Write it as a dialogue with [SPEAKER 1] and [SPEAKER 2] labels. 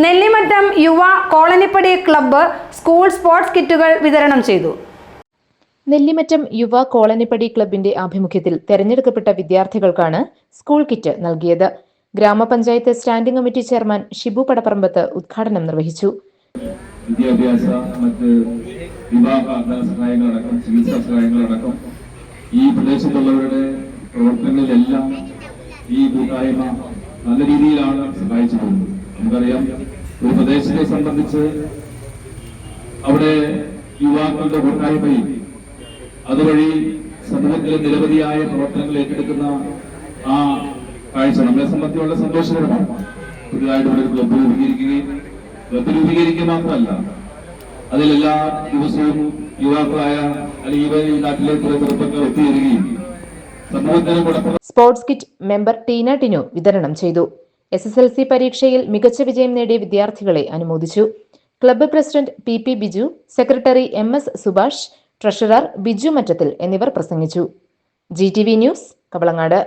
[SPEAKER 1] നെല്ലിമറ്റം യുവ Colonippadi club school sports കിറ്റുകൾ വിതരണം ചെയ്തു.
[SPEAKER 2] നെല്ലിമറ്റം യുവ കോളനിപ്പടി ക്ലബിന്റെ ആഭിമുഖ്യത്തിൽ തെരഞ്ഞെടുക്കപ്പെട്ട വിദ്യാർത്ഥികൾക്കാണ് സ്കൂൾ കിറ്റ് നൽകിയത്. ഗ്രാമപഞ്ചായത്ത് standing committee chairman Shibu Padapparambath ഉദ്ഘാടനം നിർവഹിച്ചു.
[SPEAKER 3] വിദ്യാഭ്യാസ മറ്റ് വിവാഹ സഹായങ്ങളടക്കം ചികിത്സാ സഹായങ്ങളടക്കം ഈ പ്രദേശത്തുള്ളവരുടെ പ്രവർത്തനങ്ങളിലെല്ലാം ഈ കൂട്ടായ്മ നല്ല രീതിയിലാണ് സഹായിച്ചു പോകുന്നത്. നമുക്കറിയാം, ഒരു പ്രദേശത്തെ സംബന്ധിച്ച് അവിടെ യുവാക്കളുടെ കൂട്ടായ്മയിൽ അതുവഴി സമൂഹത്തിലെ നിരവധിയായ പ്രവർത്തനങ്ങൾ ഏറ്റെടുക്കുന്ന ആ കാഴ്ച നമ്മളെ സംബന്ധിച്ച് വളരെ സന്തോഷകരമാണ്. പുതിയതായിട്ട് ഇവിടെ ക്ലബ്ബ് രൂപീകരിക്കുക മാത്രമല്ല, അതിലെല്ലാ ദിവസവും യുവാക്കളായ അല്ലെങ്കിൽ ഈ നാട്ടിലെ ചില ചെറുപ്പക്കാർ ഒത്തുചേരുകയും സമൂഹത്തിന് കൊടുക്കുന്ന
[SPEAKER 2] sports kit member Teena Tinu വിതരണം ചെയ്തു. SSLC പരീക്ഷയിൽ മികച്ച വിജയം നേടിയ വിദ്യാർത്ഥികളെ അനുമോദിച്ചു. Club president PP Biju, secretary MS Subhash, treasurer Biju Mattathil എന്നിവർ പ്രസംഗിച്ചു. GTV news, Kavalangad.